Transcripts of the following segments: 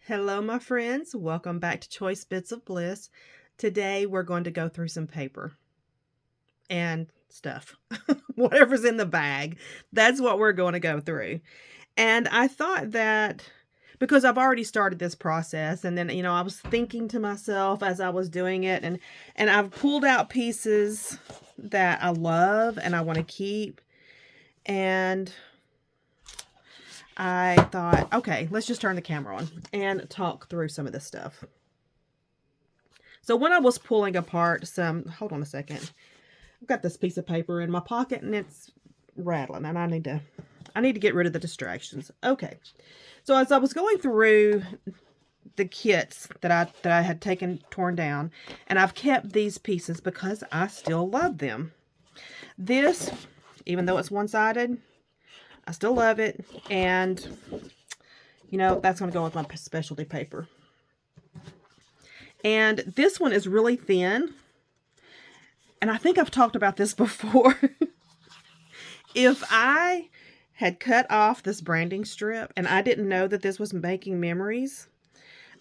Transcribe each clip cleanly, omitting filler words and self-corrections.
Hello, my friends. Welcome back to Choice Bits of Bliss. Today, we're going to go through some paper and stuff. Whatever's in the bag, that's what we're going to go through. And I thought that because I've already started this process, and then, I was thinking to myself as I was doing it, and I've pulled out pieces that I love and I want to keep. And I thought, okay, let's just turn the camera on and talk through some of this stuff. So when I was pulling apart hold on a second. I've got this piece of paper in my pocket and it's rattling and I need to get rid of the distractions. Okay. So as I was going through the kits that I had torn down, and I've kept these pieces because I still love them. This, even though it's one-sided, I still love it, and that's going to go with my specialty paper. And this one is really thin, and I think I've talked about this before. If I had cut off this branding strip and I didn't know that this was making memories,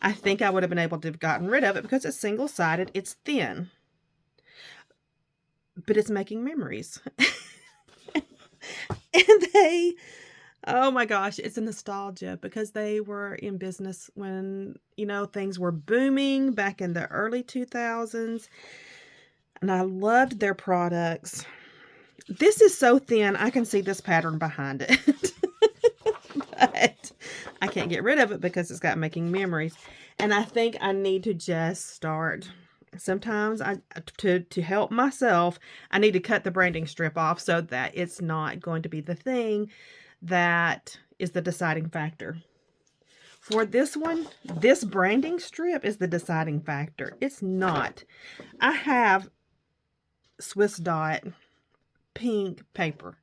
I think I would have been able to have gotten rid of it because it's single-sided, it's thin, but it's making memories. And oh my gosh, it's a nostalgia because they were in business when, things were booming back in the early 2000s. And I loved their products. This is so thin, I can see this pattern behind it. But I can't get rid of it because it's got making memories. And I think I need to just start. Sometimes to help myself, I need to cut the branding strip off so that it's not going to be the thing that is the deciding factor. For this one, this branding strip is the deciding factor. It's not. I have Swiss Dot pink paper.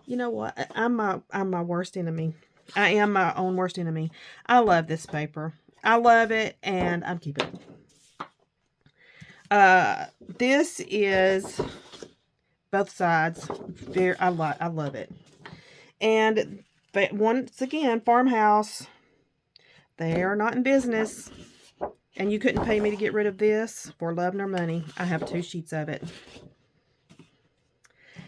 You know what? I'm my worst enemy. I am my own worst enemy. I love this paper. I love it, and I'm keeping it. This is both sides. I love it. And but once again, farmhouse. They are not in business. And you couldn't pay me to get rid of this for love nor money. I have 2 sheets of it.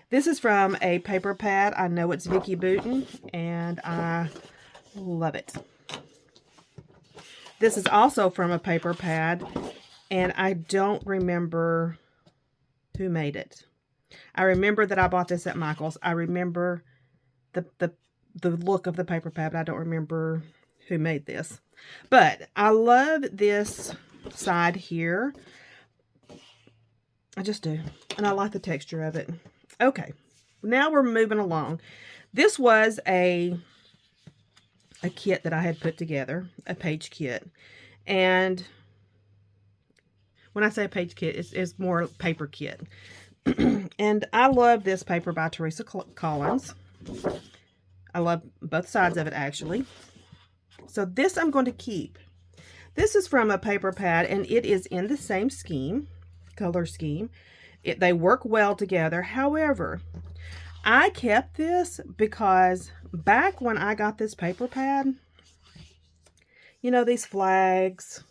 This is from a paper pad. I know it's Vicki Boutin, and I love it. This is also from a paper pad, and I don't remember who made it. I remember that I bought this at Michael's. I remember the look of the paper pad, but I don't remember who made this. But I love this side here. I just do. And I like the texture of it. Okay. Now we're moving along. This was a kit that I had put together, a page kit. And when I say a page kit, it's more paper kit. And I love this paper by Teresa Collins. I love both sides of it, actually. So this I'm going to keep. This is from a paper pad, and it is in the same scheme, color scheme. They work well together. However, I kept this because back when I got this paper pad, these flags,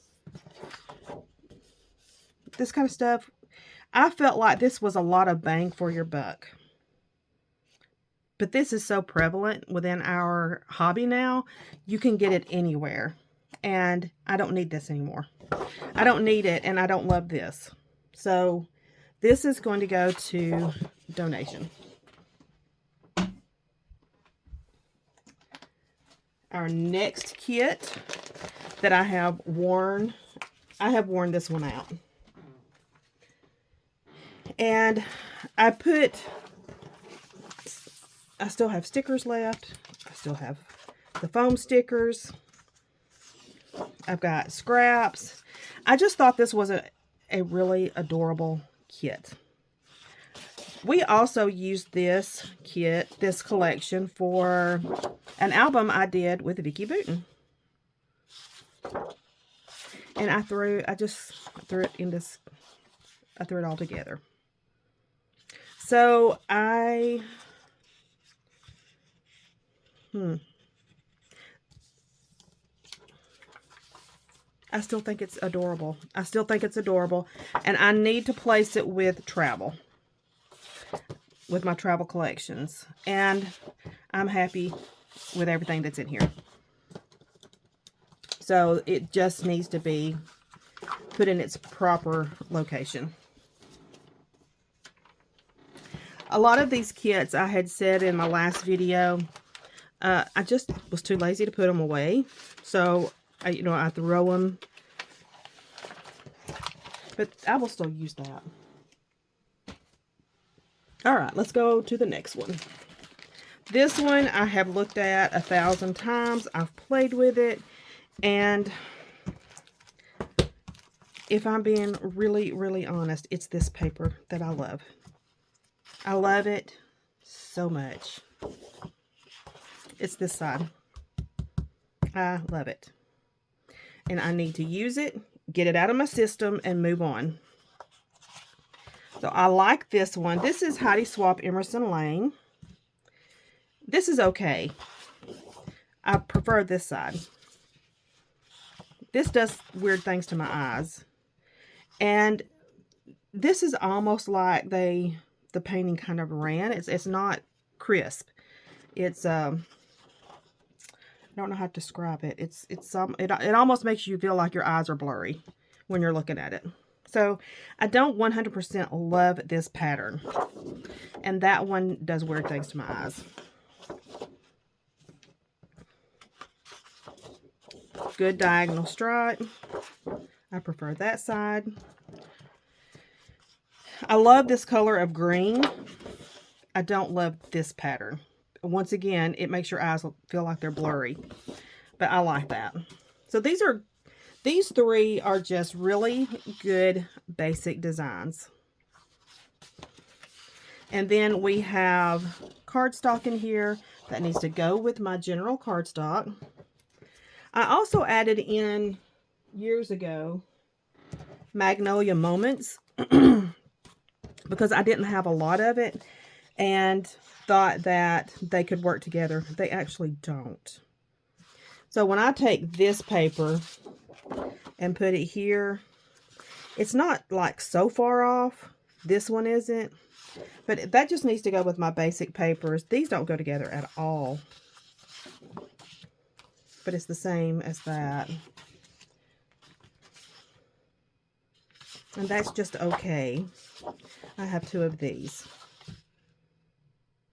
this kind of stuff, I felt like this was a lot of bang for your buck. But this is so prevalent within our hobby now, you can get it anywhere. And I don't need this anymore. I don't need it, and I don't love this. So this is going to go to donation. Our next kit that I have worn this one out. And I still have stickers left. I still have the foam stickers. I've got scraps. I just thought this was a really adorable kit. We also used this collection for an album I did with Vicki Boutin. And I threw it all together. So I still think it's adorable. I still think it's adorable. And I need to place it with travel. With my travel collections. And I'm happy with everything that's in here. So it just needs to be put in its proper location. A lot of these kits, I had said in my last video, I just was too lazy to put them away. So, I throw them. But I will still use that. Alright, let's go to the next one. This one I have looked at 1,000 times. I've played with it. And if I'm being really, really honest, it's this paper that I love. I love it so much. It's this side. I love it. And I need to use it, get it out of my system, and move on. So I like this one. This is Heidi Swapp Emerson Lane. This is okay. I prefer this side. This does weird things to my eyes. And this is almost like the painting kind of ran. It's not crisp. It's I don't know how to describe it. It almost makes you feel like your eyes are blurry when you're looking at it. So I don't 100% love this pattern. And that one does weird things to my eyes. Good diagonal stripe. I prefer that side. I love this color of green. I don't love this pattern. Once again, it makes your eyes feel like they're blurry. But I like that. So these three are just really good basic designs. And then we have cardstock in here that needs to go with my general cardstock. I also added in years ago Magnolia Moments because I didn't have a lot of it and thought that they could work together. They actually don't. So when I take this paper and put it here, it's not like so far off. This one isn't. But that just needs to go with my basic papers. These don't go together at all. But it's the same as that. And that's just okay. I have two of these.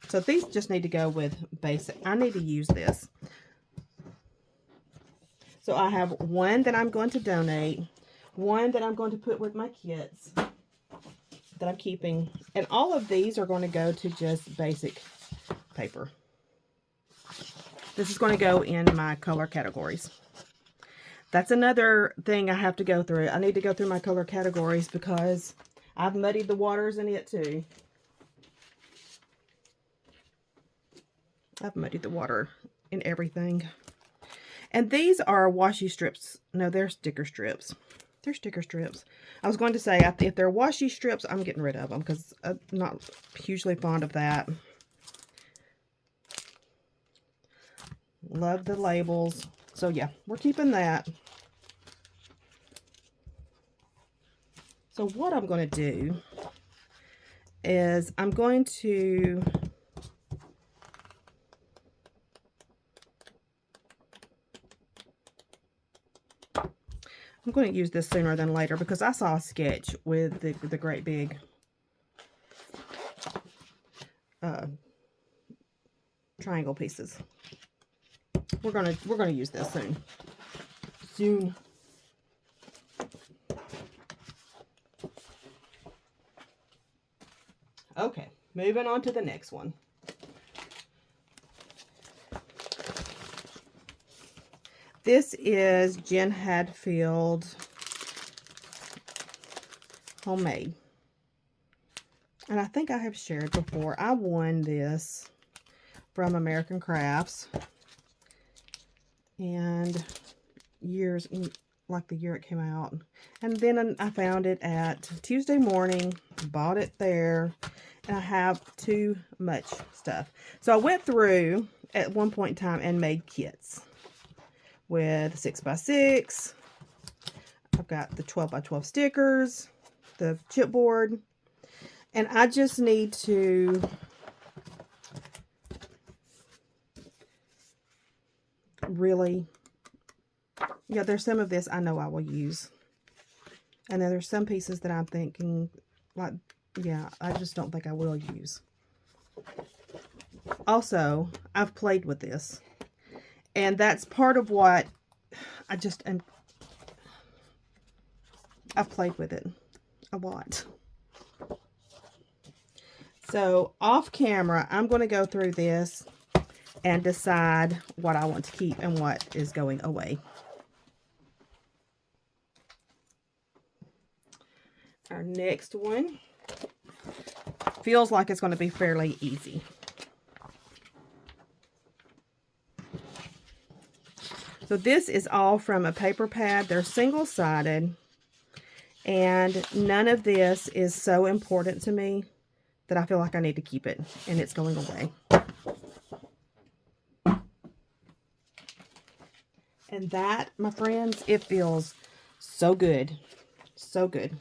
So these just need to go with basic. I need to use this. So I have one that I'm going to donate. One that I'm going to put with my kits that I'm keeping. And all of these are going to go to just basic paper. This is going to go in my color categories. That's another thing I have to go through. I need to go through my color categories because I've muddied the waters in it too. I've muddied the water in everything. And these are washi strips. No, they're sticker strips. They're sticker strips. I was going to say, if they're washi strips, I'm getting rid of them because I'm not hugely fond of that. Love the labels. So yeah, we're keeping that. So what I'm going to do is I'm going to use this sooner than later because I saw a sketch with the great big triangle pieces. We're gonna use this soon. Okay, moving on to the next one. This is Jen Hadfield Homemade. And I think I have shared before. I won this from American Crafts. And years, like the year it came out. And then I found it at Tuesday Morning, bought it there, and I have too much stuff. So I went through at one point in time and made kits with 6x6 I've got the 12 by 12 stickers, the chipboard, and I just need to really, yeah, there's some of this I know I will use. And then there's some pieces that I'm thinking, like, yeah, I just don't think I will use. Also, I've played with this. And that's part of what I just am. I've played with it a lot. So off camera, I'm going to go through this and decide what I want to keep and what is going away. Our next one feels like it's going to be fairly easy. So this is all from a paper pad. They're single-sided, and none of this is so important to me that I feel like I need to keep it, and it's going away. And that, my friends, it feels so good. So good.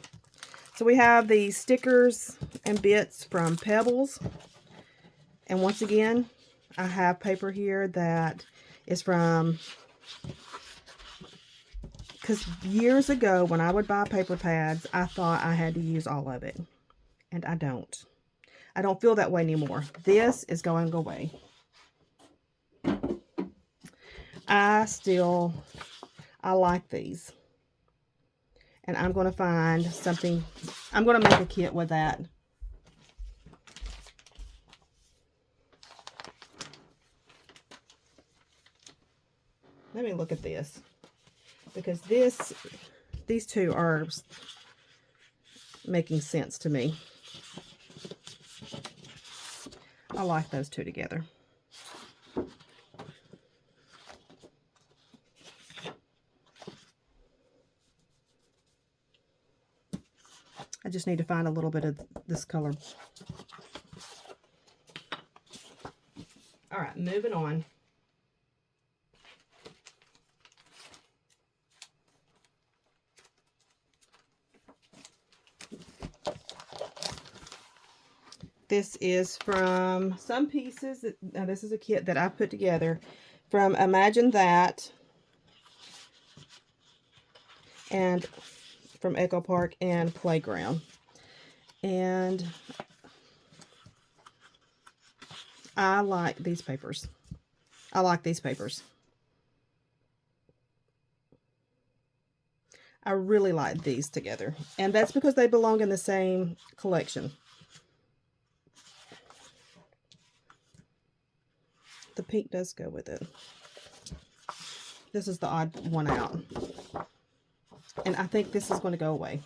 So we have these stickers and bits from Pebbles. And once again, I have paper here that is from, because years ago when I would buy paper pads, I thought I had to use all of it. And I don't. I don't feel that way anymore. This is going away. I like these. And I'm going to find something. I'm going to make a kit with that. Let me look at this. Because these two are making sense to me. I like those two together. I just need to find a little bit of this color. All right, moving on. This is from some pieces. Now this is a kit that I put together from Imagine That and from Echo Park and Playground. And I like these papers. I like these papers. I really like these together. And that's because they belong in the same collection. The pink does go with it. This is the odd one out. And I think this is going to go away.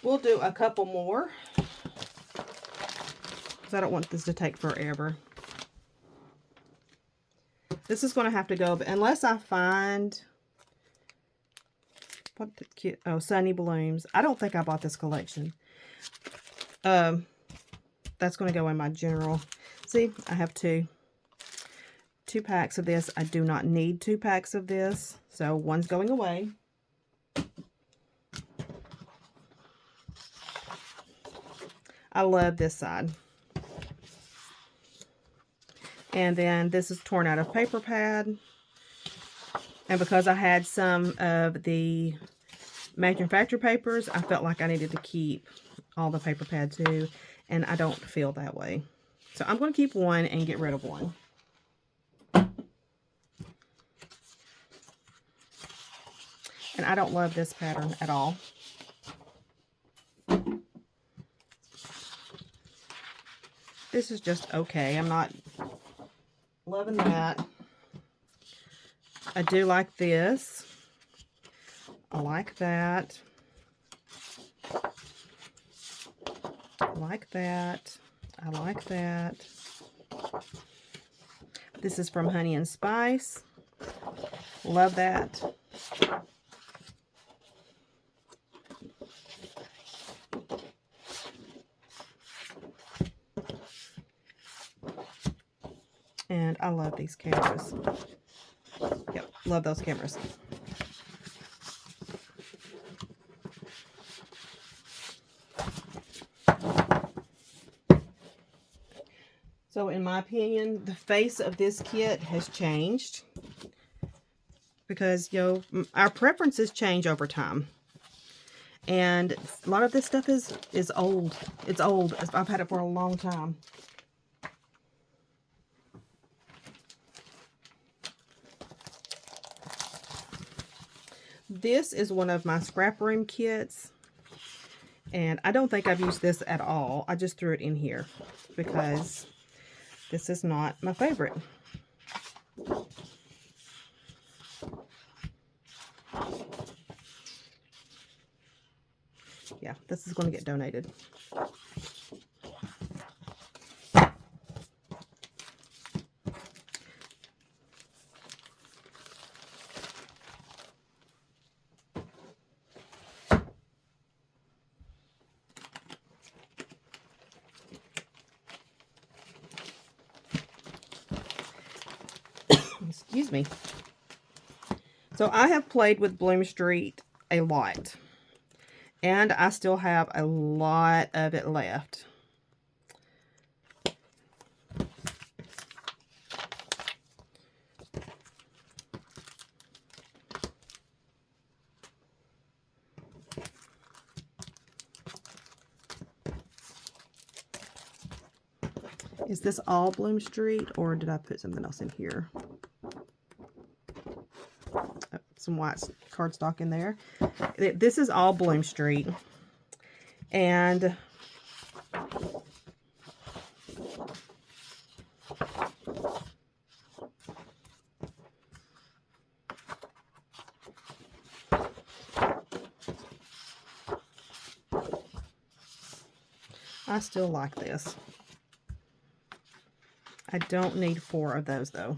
We'll do a couple more, because I don't want this to take forever. This is going to have to go, but unless I find, what the kit? Oh, Sunny Blooms. I don't think I bought this collection. That's going to go in my general. See, I have two packs of this. I do not need 2 packs of this, so one's going away. I love this side. And then this is torn out of paper pad. And because I had some of the manufacturer papers, I felt like I needed to keep all the paper pad too. And I don't feel that way. So I'm going to keep one and get rid of one. And I don't love this pattern at all. This is just okay. I'm not loving that. I do like this. I like that. I like that. I like that. This is from Honey and Spice. Love that. And I love these cameras. Yep, love those cameras. So in my opinion, the face of this kit has changed because, you know, our preferences change over time. And a lot of this stuff is old. It's old. I've had it for a long time. This is one of my scrap room kits. And I don't think I've used this at all. I just threw it in here because this is not my favorite. Yeah, this is going to get donated. Excuse me. So I have played with Bloom Street a lot. And I still have a lot of it left. Is this all Bloom Street, or did I put something else in here? Oh, some white cardstock in there. This is all Bloom Street. And I still like this. I don't need 4 of those though.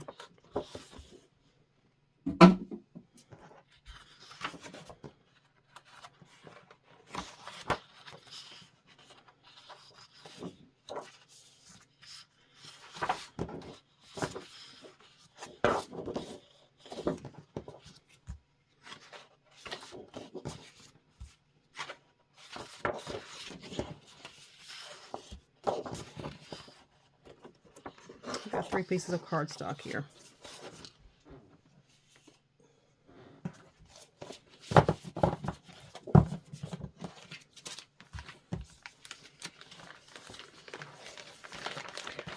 Got 3 pieces of cardstock here.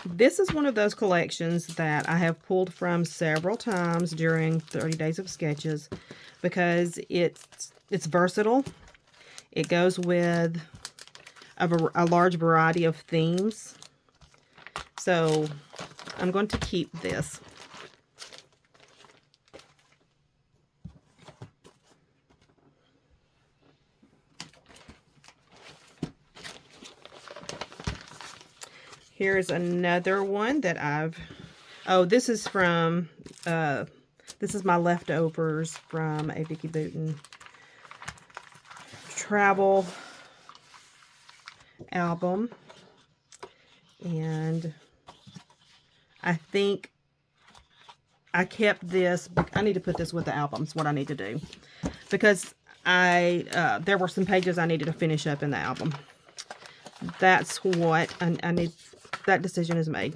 This is one of those collections that I have pulled from several times during 30 Days of Sketches because it's versatile. It goes with a large variety of themes. So I'm going to keep this. Here's another one that this is from, this is my leftovers from a Vicki Boutin travel album. And I think I kept this. I need to put this with the album is what I need to do. Because there were some pages I needed to finish up in the album. That's what I need. That decision is made.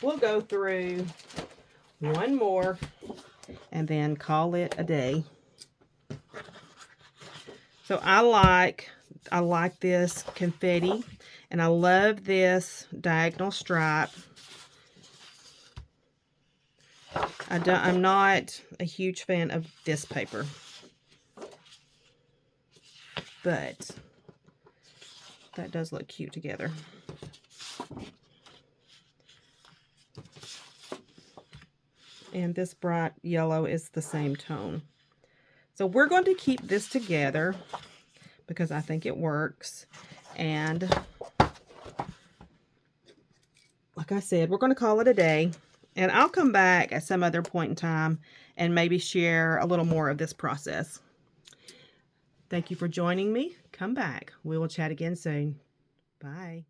We'll go through one more and then call it a day. So I like this confetti, and I love this diagonal stripe. I'm not a huge fan of this paper, but that does look cute together. And this bright yellow is the same tone. So we're going to keep this together because I think it works. And like I said, we're going to call it a day. And I'll come back at some other point in time and maybe share a little more of this process. Thank you for joining me. Come back. We will chat again soon. Bye.